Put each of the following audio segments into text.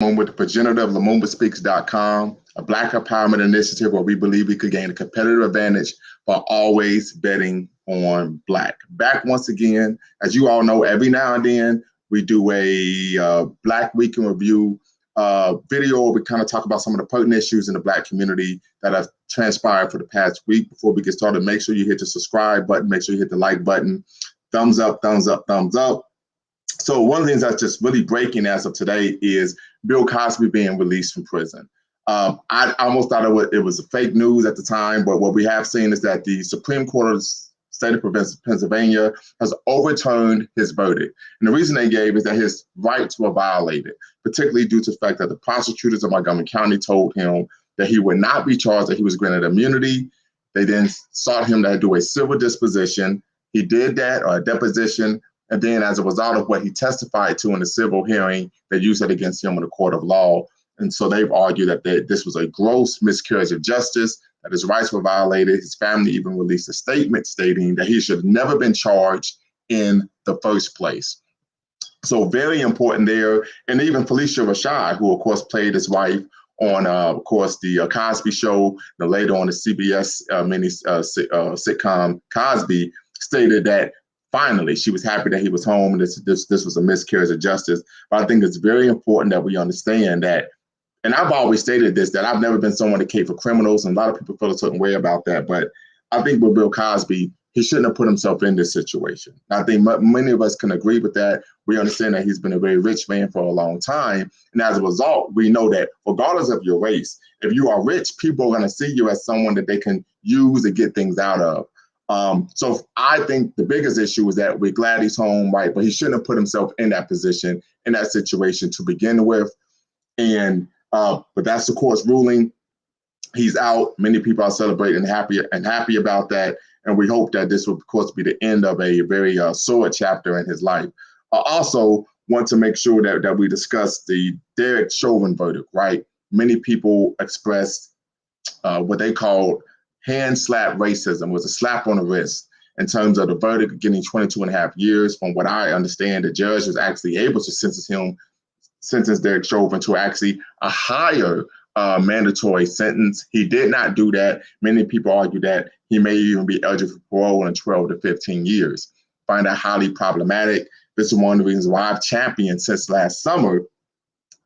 I'm with the progenitor of LumumbaSpeaks.com, a Black empowerment initiative where we believe we could gain a competitive advantage by always betting on Black. Back once again, as you all know, every now and then we do a Black Week in Review video where we kind of talk about some of the pertinent issues in the Black community that have transpired for the past week. Before we get started, make sure you hit the subscribe button, make sure you hit the like button, thumbs up, thumbs up, thumbs up. So one of the things that's just really breaking as of today is Bill Cosby being released from prison. I almost thought it was fake news at the time, but what we have seen is that the Supreme Court of the state of Pennsylvania has overturned his verdict. And the reason they gave is that his rights were violated, particularly due to the fact that the prosecutors of Montgomery County told him that he would not be charged, that he was granted immunity. They then sought him to do a civil disposition. He did that, or a deposition. And then as a result of what he testified to in the civil hearing, they used that against him in the court of law. And so they've argued that this was a gross miscarriage of justice, that his rights were violated. His family even released a statement stating that he should have never been charged in the first place. So very important there. And even Felicia Rashad, who of course played his wife on, of course, the Cosby Show, and later on the CBS sitcom Cosby, stated that finally she was happy that he was home. This was a miscarriage of justice. But I think it's very important that we understand that, and I've always stated this, that I've never been someone to cape for criminals, and a lot of people feel a certain way about that. But I think with Bill Cosby, he shouldn't have put himself in this situation. I think many of us can agree with that. We understand that he's been a very rich man for a long time. And as a result, we know that regardless of your race, if you are rich, people are going to see you as someone that they can use to get things out of. So I think the biggest issue is that we're glad he's home, right? But he shouldn't have put himself in that position, in that situation to begin with. And but that's the court's ruling. He's out. Many people are celebrating and happy about that. And we hope that this will, of course, be the end of a very sore chapter in his life. I also want to make sure that we discuss the Derek Chauvin verdict, right? Many people expressed what they called hand slap racism, was a slap on the wrist in terms of the verdict getting 22 and a half years. From what I understand, the judge was actually able to sentence Derek Chauvin to actually a higher mandatory sentence. He did not do that. Many people argue that he may even be eligible for parole in 12 to 15 years. Find that highly problematic. This is one of the reasons why I've championed since last summer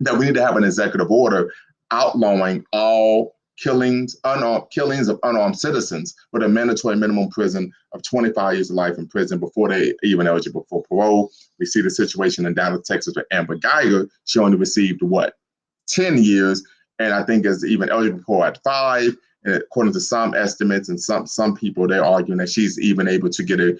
that we need to have an executive order outlawing all killings of unarmed citizens with a mandatory minimum prison of 25 years of life in prison before they even eligible for parole. We see the situation in Dallas, Texas with Amber Geiger. She only received, 10 years, and I think is even eligible for at 5. And according to some estimates and some people, they're arguing that she's even able to get a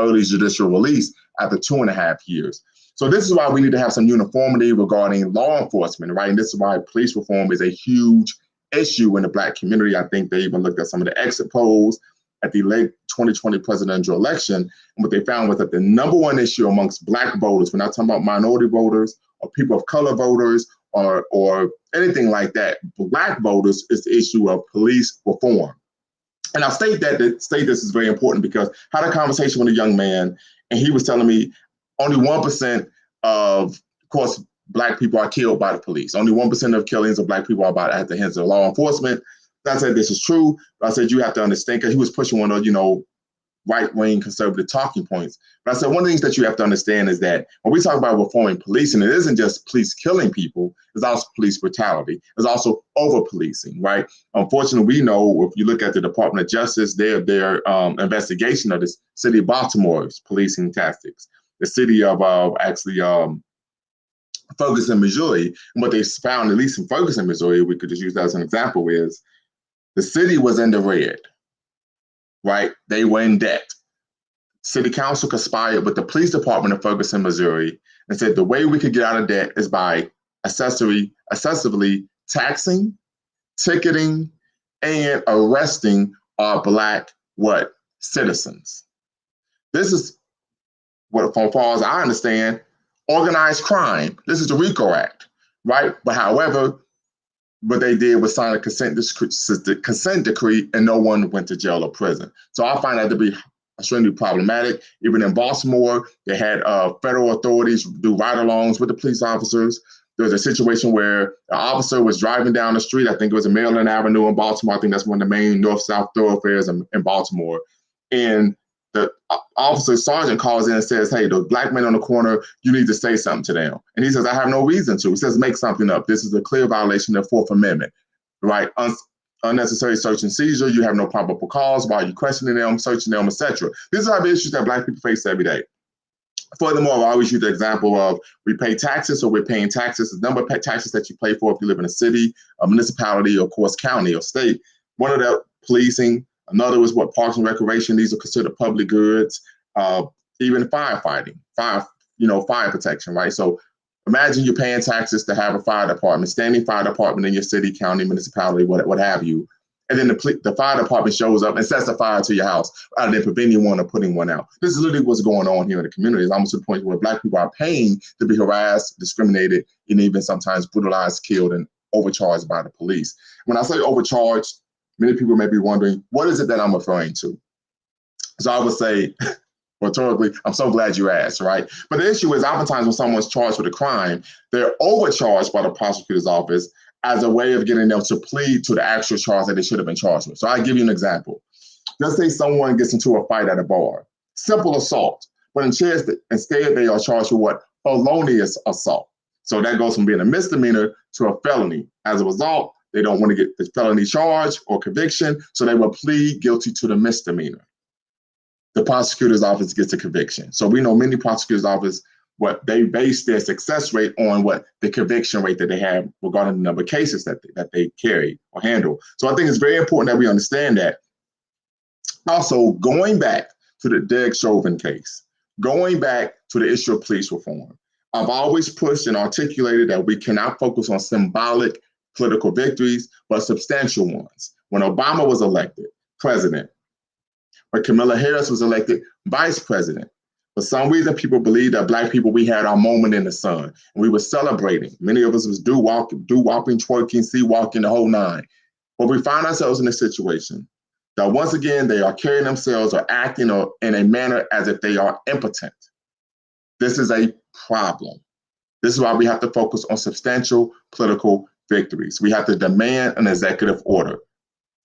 early judicial release after 2.5 years. So this is why we need to have some uniformity regarding law enforcement, right? And this is why police reform is a huge issue in the Black community. I think they even looked at some of the exit polls at the late 2020 presidential election. And what they found was that the number one issue amongst Black voters, we're not talking about minority voters or people of color voters or anything like that, Black voters, is the issue of police reform. And I state this is very important because I had a conversation with a young man, and he was telling me only 1% of course, Black people are killed by the police. Only 1% of killings of Black people are at the hands of law enforcement. I said this is true, but I said you have to understand, because he was pushing one of right-wing conservative talking points. But I said one of the things that you have to understand is that when we talk about reforming policing, it isn't just police killing people, it's also police brutality. It's also over-policing, right? Unfortunately, we know if you look at the Department of Justice, their investigation of the city of Baltimore's policing tactics, the city of Ferguson, Missouri, and what they found, at least in Ferguson, Missouri, we could just use that as an example, is the city was in the red, right? They were in debt. City council conspired with the police department of Ferguson, Missouri, and said the way we could get out of debt is by excessively taxing, ticketing, and arresting our Black citizens. This is what, from as far as I understand, organized crime. This is the RICO Act, right? But however, what they did was sign a consent decree, and no one went to jail or prison. So I find that to be extremely problematic. Even in Baltimore, they had federal authorities do ride-alongs with the police officers. There's a situation where an officer was driving down the street. I think it was a Maryland Avenue in Baltimore. I think that's one of the main north-south thoroughfares in Baltimore. And the officer sergeant calls in and says, hey, the black man on the corner, you need to say something to them. And he says, I have no reason to. He says, make something up. This is a clear violation of the Fourth Amendment, right? Unnecessary search and seizure. You have no probable cause. Why are you questioning them, searching them, etc.? These are the issues that black people face every day. Furthermore, I always use the example of we pay taxes, so we're paying taxes. The number of taxes that you pay for if you live in a city, a municipality, or of course, county or state. One of the policing, another is what parks and recreation. These are considered public goods. Even firefighting, fire protection, right? So imagine you're paying taxes to have a fire department, standing fire department in your city, county, municipality, what have you. And then the fire department shows up and sets a fire to your house rather than preventing one or putting one out. This is literally what's going on here in the community. It's almost to the point where black people are paying to be harassed, discriminated, and even sometimes brutalized, killed, and overcharged by the police. When I say overcharged, many people may be wondering, what is it that I'm referring to? So I would say, rhetorically, I'm so glad you asked, right? But the issue is oftentimes when someone's charged with a crime, they're overcharged by the prosecutor's office as a way of getting them to plead to the actual charge that they should have been charged with. So I'll give you an example. Let's say someone gets into a fight at a bar, simple assault, but instead they are charged with what? Felonious assault. So that goes from being a misdemeanor to a felony. As a result, they don't want to get the felony charge or conviction, so they will plead guilty to the misdemeanor. The prosecutor's office gets a conviction. So we know many prosecutors' office, what they base their success rate on what the conviction rate that they have regarding the number of cases that they carry or handle. So I think it's very important that we understand that. Also, going back to the Derek Chauvin case, going back to the issue of police reform, I've always pushed and articulated that we cannot focus on symbolic political victories, but substantial ones. When Obama was elected president, when Kamala Harris was elected vice president, for some reason, people believe that black people, we had our moment in the sun and we were celebrating. Many of us was do-wopping, twerking, sea-walking, the whole nine. But we find ourselves in a situation that once again, they are carrying themselves or acting in a manner as if they are impotent. This is a problem. This is why we have to focus on substantial political victories. We have to demand an executive order.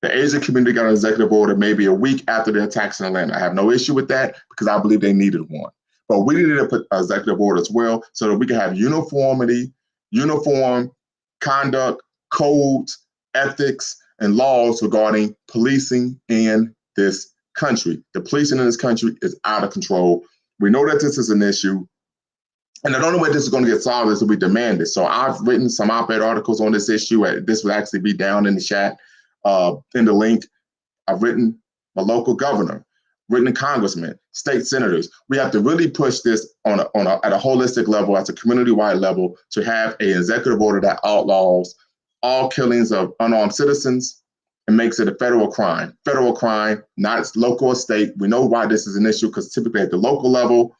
The Asian community got an executive order maybe a week after the attacks in Atlanta. I have no issue with that because I believe they needed one. But we needed an executive order as well so that we can have uniformity, uniform conduct, codes, ethics, and laws regarding policing in this country. The policing in this country is out of control. We know that this is an issue. And the only way this is going to get solved is if we demand it. So I've written some op-ed articles on this issue. This will actually be down in the chat. In the link, I've written a local governor, written a congressman, state senators. We have to really push this at a holistic level, at a community-wide level, to have an executive order that outlaws all killings of unarmed citizens and makes it a federal crime. Federal crime, not local or state. We know why this is an issue because typically at the local level,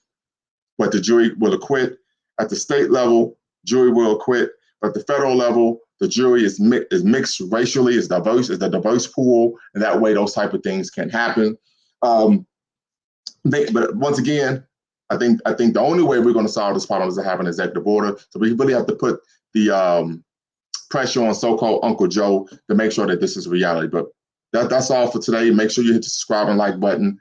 but the jury will acquit. At the state level, jury will acquit. But at the federal level, the jury is mixed racially, is diverse, is a diverse pool, and that way those type of things can happen. But once again, I think the only way we're going to solve this problem is to have an executive order. So we really have to put the pressure on so-called Uncle Joe to make sure that this is reality. But that's all for today. Make sure you hit the subscribe and like button.